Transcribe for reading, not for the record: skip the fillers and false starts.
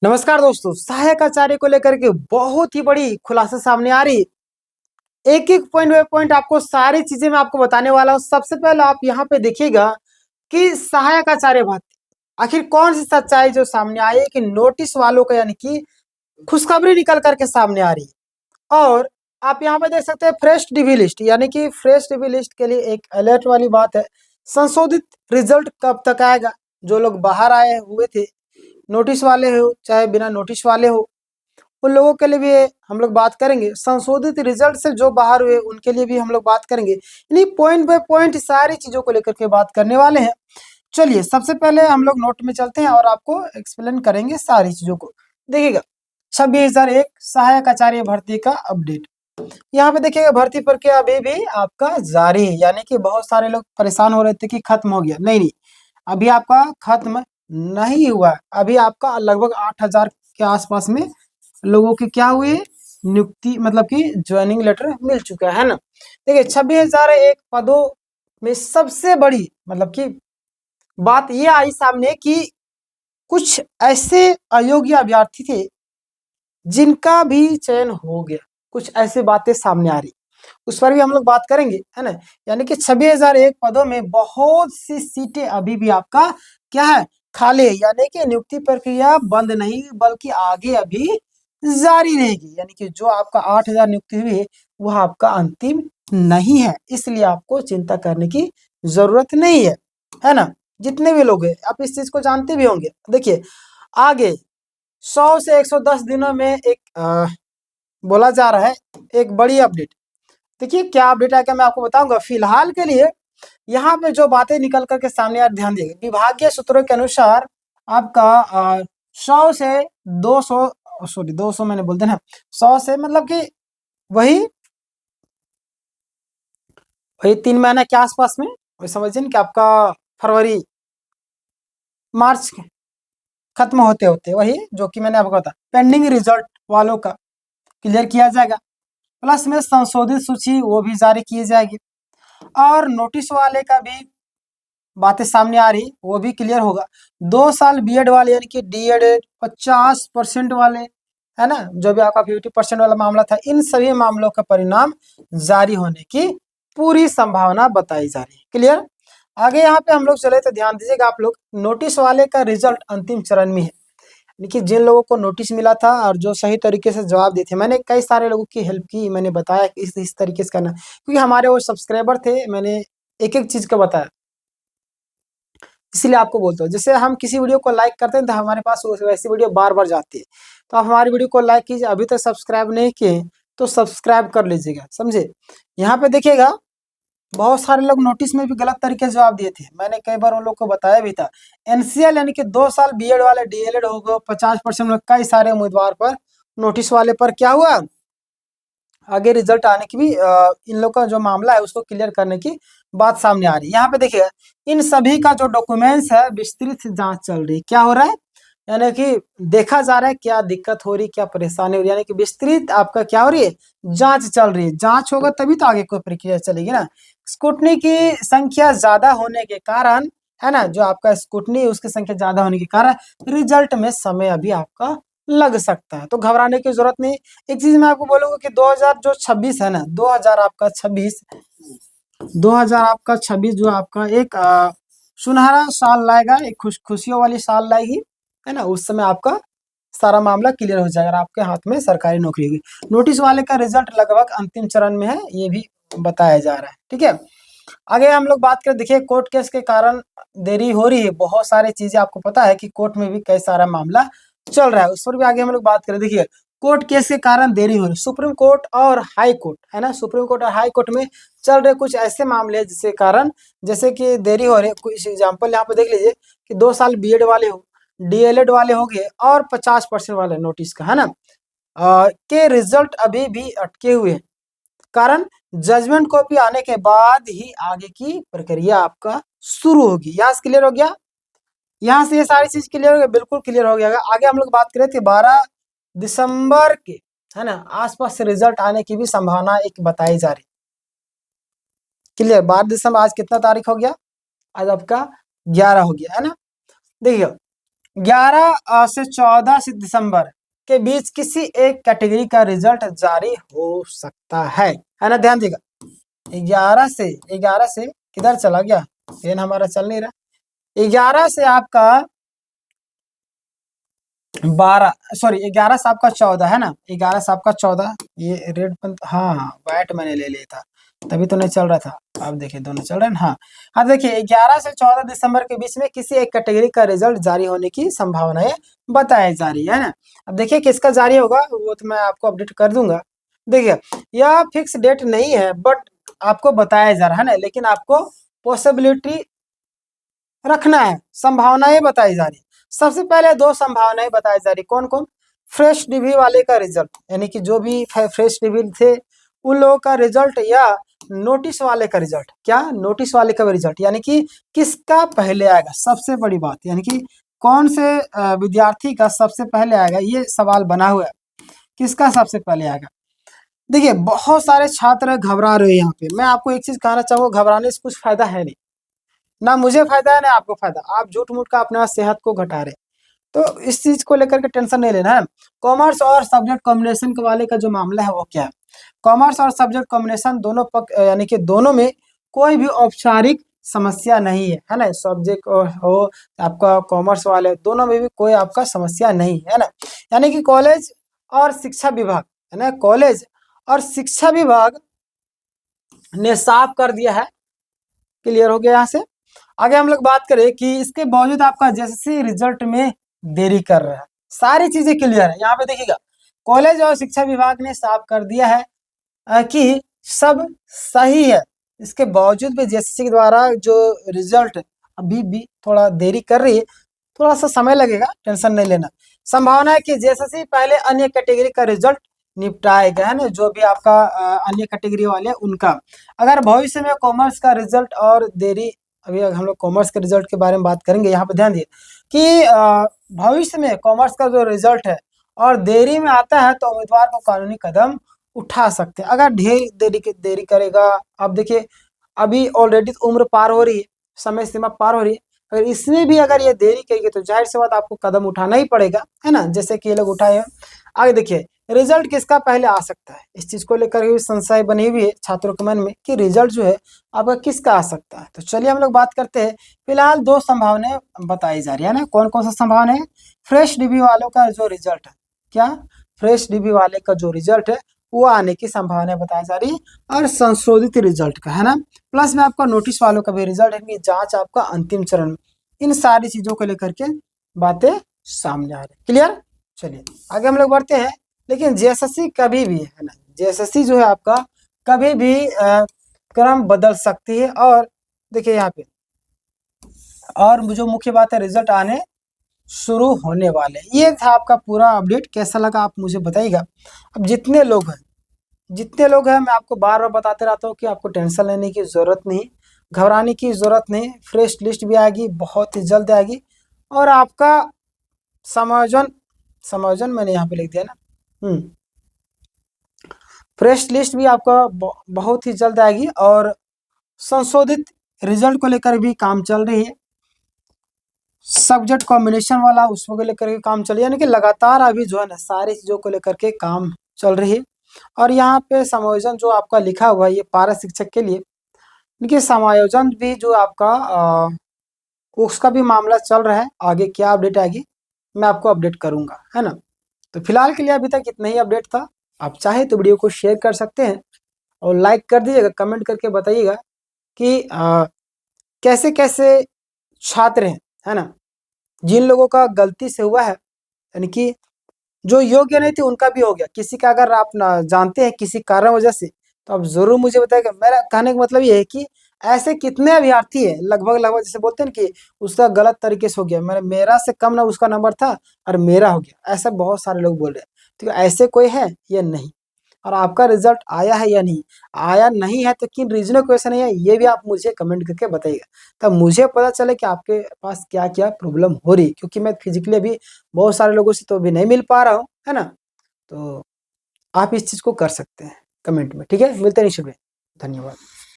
नमस्कार दोस्तों, सहायक आचार्य को लेकर के बहुत ही बड़ी खुलासा सामने आ रही है। एक एक पॉइंट बाय पॉइंट आपको सारी चीजें मैं आपको बताने वाला हूँ। सबसे पहले आप यहाँ पे देखिएगा कि सहायक आचार्य भर्ती आखिर कौन सी सच्चाई जो सामने आई है कि नोटिस वालों का यानी कि खुशखबरी निकल करके सामने आ रही है। और आप यहाँ पे देख सकते हैं फ्रेश डीवी लिस्ट, यानी कि फ्रेश डीवी लिस्ट के लिए एक अलर्ट वाली बात है। संशोधित रिजल्ट कब तक आएगा? जो लोग बाहर आए हुए थे, नोटिस वाले हो चाहे बिना नोटिस वाले हो, उन लोगों के लिए भी हम लोग बात करेंगे। संशोधित रिजल्ट से जो बाहर हुए उनके लिए भी हम लोग बात करेंगे। यानी पॉइंट बाय पॉइंट सारी चीजों को लेकर के बात करने वाले हैं। चलिए सबसे पहले हम लोग नोट में चलते हैं और आपको एक्सप्लेन करेंगे सारी चीजों को। देखिएगा 26,001 सहायक आचार्य भर्ती का अपडेट। यहाँ पे देखिएगा भर्ती प्रक्रिया अभी भी आपका जारी है, यानी कि बहुत सारे लोग परेशान हो रहे थे कि खत्म हो गया। नहीं नहीं, अभी आपका खत्म नहीं हुआ। अभी आपका लगभग 8,000 के आसपास में लोगों के क्या हुए, नियुक्ति मतलब कि ज्वाइनिंग लेटर मिल चुका है ना। देखिए 26,001 पदों में सबसे बड़ी मतलब कि बात ये आई सामने कि कुछ ऐसे अयोग्य अभ्यर्थी थे जिनका भी चयन हो गया। कुछ ऐसी बातें सामने आ रही, उस पर भी हम लोग बात करेंगे, है ना। यानी कि 26,001 पदों में बहुत सी सीटें अभी भी आपका क्या है, खाली है। यानी कि नियुक्ति प्रक्रिया बंद नहीं बल्कि आगे अभी जारी रहेगी। यानी कि जो आपका 8,000 नियुक्ति हुई है वह आपका अंतिम नहीं है, इसलिए आपको चिंता करने की जरूरत नहीं है ना। जितने भी लोग हैं आप इस चीज को जानते भी होंगे। देखिए आगे 100 से 110 दिनों में एक बोला जा रहा है एक बड़ी अपडेट। देखिए क्या अपडेट है क्या मैं आपको बताऊंगा। फिलहाल के लिए यहाँ पे जो बातें निकल करके सामने आ रही, ध्यान देंगे। विभागीय सूत्रों के अनुसार आपका 100 से 200, सॉरी 200 मैंने बोल दिया ना, 100 से मतलब कि वही वही 3 महीने के आसपास में, वही समझिए कि आपका फरवरी मार्च खत्म होते होते वही जो कि मैंने आपको बताया पेंडिंग रिजल्ट वालों का क्लियर किया जाएगा। प्लस में संशोधित सूची वो भी जारी की जाएगी और नोटिस वाले का भी बातें सामने आ रही वो भी क्लियर होगा। 2 साल बीएड वाले यानी कि डीएड 50% वाले, है ना, जो भी आपका 50% वाला मामला था, इन सभी मामलों का परिणाम जारी होने की पूरी संभावना बताई जा रही है। क्लियर। आगे यहाँ पे हम लोग चले तो ध्यान दीजिएगा आप लोग, नोटिस वाले का रिजल्ट अंतिम चरण में है। देखिए जिन लोगों को नोटिस मिला था और जो सही तरीके से जवाब दिए थे, मैंने कई सारे लोगों की हेल्प की, मैंने बताया कि इस तरीके से करना, क्योंकि हमारे वो सब्सक्राइबर थे, मैंने एक एक चीज का बताया, इसीलिए आपको बोलता हूँ। जैसे हम किसी वीडियो को लाइक करते हैं तो हमारे पास वैसी वीडियो बार बार जाती है, तो आप हमारी वीडियो को लाइक कीजिए। अभी तक सब्सक्राइब नहीं किए तो सब्सक्राइब कर लीजिएगा, समझे। यहाँ पे देखिएगा बहुत सारे लोग नोटिस में भी गलत तरीके से जवाब दिए थे, मैंने कई बार उन लोग को बताया भी था। एनसीएल यानी कि 2 साल बीएड वाले डीएलएड हो गए 50% में, कई सारे उम्मीदवार पर नोटिस वाले पर क्या हुआ, आगे रिजल्ट आने की भी इन लोग का जो मामला है उसको क्लियर करने की बात सामने आ रही है। यहाँ पे देखिए इन सभी का जो डॉक्यूमेंट्स है विस्तृत जांच चल रही है। क्या हो रहा है, यानी कि देखा जा रहा है क्या दिक्कत हो रही, क्या परेशानी हो रही, यानी कि विस्तृत आपका क्या हो रही है, जांच चल रही है। जांच होगा तभी तो आगे कोई प्रक्रिया चलेगी ना। स्कूटनी की संख्या ज्यादा होने के कारण, है ना, जो आपका स्कूटनी उसकी संख्या ज्यादा होने के कारण रिजल्ट में समय अभी आपका लग सकता है, तो घबराने की जरूरत नहीं। एक चीज मैं आपको बोलूंगा कि 2000 जो 26 है ना, 2000 आपका 26, 2000 आपका 26 जो आपका एक सुनहरा साल लाएगा, एक खुशियों वाली साल लाएगी, है ना। उस समय आपका सारा मामला क्लियर हो जाएगा, आपके हाथ में सरकारी नौकरी होगी। नोटिस वाले का रिजल्ट लगभग अंतिम चरण में है, ये भी बताया जा रहा है। ठीक है, आगे हम लोग बात करें। देखिए कोर्ट केस के कारण देरी हो रही है, बहुत सारी चीजें आपको पता है कि कोर्ट में भी कई सारा मामला चल रहा है, उस पर भी आगे हम लोग बात करें। देखिए कोर्ट केस के कारण देरी हो रही, सुप्रीम कोर्ट और हाई कोर्ट, है ना, सुप्रीम कोर्ट और हाई कोर्ट में चल रहे कुछ ऐसे मामले हैं जिसके कारण जैसे कि देरी हो रही है। कुछ एग्जाम्पल यहाँ पे देख लीजिए कि 2 साल बीएड वाले हो, डीएलएड वाले हो गए और 50% वाले नोटिस का, है ना, के रिजल्ट अभी भी अटके हुए हैं। कारण जजमेंट कॉपी आने के बाद ही आगे की प्रक्रिया आपका शुरू होगी। यहाँ से क्लियर हो गया, यहाँ से ये सारी चीज क्लियर हो गया, बिल्कुल क्लियर हो गया। आगे हम लोग बात करें थे 12 दिसंबर के, है ना, आसपास से रिजल्ट आने की भी संभावना एक बताई जा रही। क्लियर, 12 दिसंबर, आज कितना तारीख हो गया, आज आपका 11 हो गया, है ना। देखिए 11 से 14 दिसंबर के बीच किसी एक कैटेगरी का रिजल्ट जारी हो सकता है ना। ध्यान देगा, 11 से किधर चला गया, पेन हमारा चल नहीं रहा। 11 से आपका 11 से आपका 14 है ना, 11 से आपका 14, ये रेड पेन, हाँ व्हाइट मैंने ले लिया था तभी तो नहीं चल रहा था। अब देखिए दोनों चल रहे हैं। हाँ देखिए 11 से 14 दिसंबर के बीच में किसी एक कैटेगरी का रिजल्ट जारी होने की संभावनाएं बताई जा रही है ना। अब देखिए किसका जारी होगा वो तो मैं आपको अपडेट कर दूंगा। देखिए यह फिक्स डेट नहीं है बट आपको बताया जा रहा है ना, लेकिन आपको पॉसिबिलिटी रखना है, संभावनाएं बताई जा रही। सबसे पहले दो संभावनाएं बताई जा रही, कौन कौन, फ्रेश डीबी वाले का रिजल्ट, यानी कि जो भी फ्रेश डीबी थे उन लोगों का रिजल्ट, या नोटिस वाले का रिजल्ट। क्या, नोटिस वाले का रिजल्ट, यानी कि किसका पहले आएगा, सबसे बड़ी बात, यानी कि कौन से विद्यार्थी का सबसे पहले आएगा, ये सवाल बना हुआ है, किसका सबसे पहले आएगा। देखिए बहुत सारे छात्र घबरा रहे हैं यहाँ पे, मैं आपको एक चीज कहना चाहूंगा, घबराने से कुछ फायदा है नहीं, ना मुझे फायदा है ना आपको फायदा, आप झूठ मूठ का अपने सेहत को घटा रहे, तो इस चीज को लेकर के टेंशन नहीं लेना है। कॉमर्स और सब्जेक्ट कॉम्बिनेशन के वाले का जो मामला है वो क्या है, कॉमर्स और सब्जेक्ट कॉम्बिनेशन दोनों यानी कि दोनों में कोई भी औपचारिक समस्या नहीं है ना, सब्जेक्ट हो आपका कॉमर्स वाले दोनों में भी कोई आपका समस्या नहीं है ना। यानी कि कॉलेज और शिक्षा विभाग है ना, कॉलेज और शिक्षा विभाग ने साफ कर दिया है, क्लियर हो गया। यहाँ से आगे हम लोग बात करें कि इसके बावजूद आपका जैसे रिजल्ट में देरी कर रहा है, सारी चीजें क्लियर है। यहाँ पे देखिएगा कॉलेज और शिक्षा विभाग ने साफ कर दिया है कि सब सही है, इसके बावजूद भी जेएसएससी के द्वारा जो रिजल्ट अभी भी थोड़ा देरी कर रही है, थोड़ा सा समय लगेगा, टेंशन नहीं लेना। संभावना है कि जेएसएससी पहले अन्य कैटेगरी का रिजल्ट निपटाएगा है ना, जो भी आपका अन्य कैटेगरी वाले उनका। अगर भविष्य में कॉमर्स का रिजल्ट और देरी, अभी हम लोग कॉमर्स के रिजल्ट के बारे में बात करेंगे, यहाँ पे ध्यान दिए कि भविष्य में कॉमर्स का जो रिजल्ट है और देरी में आता है तो उम्मीदवार को कानूनी कदम उठा सकते हैं। अगर ढेर देरी करेगा, अब देखिए अभी ऑलरेडी उम्र पार हो रही है, समय सीमा पार हो रही है, अगर इसमें भी अगर ये देरी करेगी तो जाहिर सी बात आपको कदम उठाना ही पड़ेगा है ना, जैसे कि ये लोग उठाए हैं। आगे देखिए रिजल्ट किसका पहले आ सकता है, इस चीज को लेकर भी संशय बनी हुई है छात्रों के मन में कि रिजल्ट जो है आपका किसका आ सकता है। तो चलिए हम लोग बात करते हैं। फिलहाल दो संभावनाएं बताई जा रही है ना, कौन कौन सा संभावना है, फ्रेश डीबी वालों का जो रिजल्ट है, क्या, फ्रेश डीबी वाले का जो रिजल्ट है वो आने की संभावना बताई जा रही है, और संशोधित रिजल्ट का है ना, प्लस में आपका नोटिस वालों का भी रिजल्ट है कि जांच आपका अंतिम चरण में, इन सारी चीजों को लेकर के बातें सामने आ रही है। क्लियर, चलिए आगे हम लोग बढ़ते हैं। लेकिन जेएसएससी कभी भी है ना, जेएसएससी जो है आपका कभी भी क्रम बदल सकती है। और देखिए यहाँ पे और जो मुख्य बात है, रिजल्ट आने शुरू होने वाले। ये था आपका पूरा अपडेट, कैसा लगा आप मुझे बताइएगा। अब जितने लोग हैं मैं आपको बार बार बताते रहता हूँ कि आपको टेंशन लेने की ज़रूरत नहीं, घबराने की ज़रूरत नहीं, फ्रेश लिस्ट भी आएगी, बहुत ही जल्द आएगी, और आपका समायोजन समायोजन मैंने यहाँ पे लिख दिया ना, फ्रेश लिस्ट भी आपका बहुत ही जल्द आएगी, और संशोधित रिजल्ट को लेकर भी काम चल रही है, सब्जेक्ट कॉम्बिनेशन वाला उसको लेकर के काम चल रही है, यानी कि लगातार अभी जो है ना सारी चीज़ों को लेकर के काम चल रही है। और यहाँ पे समायोजन जो आपका लिखा हुआ है ये पारा शिक्षक के लिए, देखिए समायोजन भी जो आपका उसका भी मामला चल रहा है, आगे क्या अपडेट आएगी मैं आपको अपडेट करूंगा है ना। तो फिलहाल के लिए अभी तक इतना ही अपडेट था। आप चाहे तो वीडियो को शेयर कर सकते हैं और लाइक कर दीजिएगा, कमेंट करके बताइएगा कि कैसे कैसे छात्र हैं है ना, जिन लोगों का गलती से हुआ है, यानी कि जो योग्य नहीं थे उनका भी हो गया, किसी का अगर आप ना जानते हैं किसी कारण वजह से तो आप जरूर मुझे बताइएगा। मेरा कहने का मतलब ये है कि ऐसे कितने अभ्यर्थी है, लगभग लगभग जैसे बोलते हैं कि उसका गलत तरीके से हो गया, मेरा से कम ना उसका नंबर था और मेरा हो गया, ऐसा बहुत सारे लोग बोल रहे हैं। तो ऐसे कोई है या नहीं, और आपका रिजल्ट आया है या नहीं, आया नहीं है तो किन रीजनों की वजह से नहीं है ये भी आप मुझे कमेंट करके बताइएगा, तब मुझे पता चले कि आपके पास क्या क्या प्रॉब्लम हो रही है, क्योंकि मैं फिजिकली अभी बहुत सारे लोगों से तो अभी नहीं मिल पा रहा हूँ है ना। तो आप इस चीज़ को कर सकते हैं कमेंट में, ठीक है। मिलते हैं नेक्स्ट वीडियो में, धन्यवाद।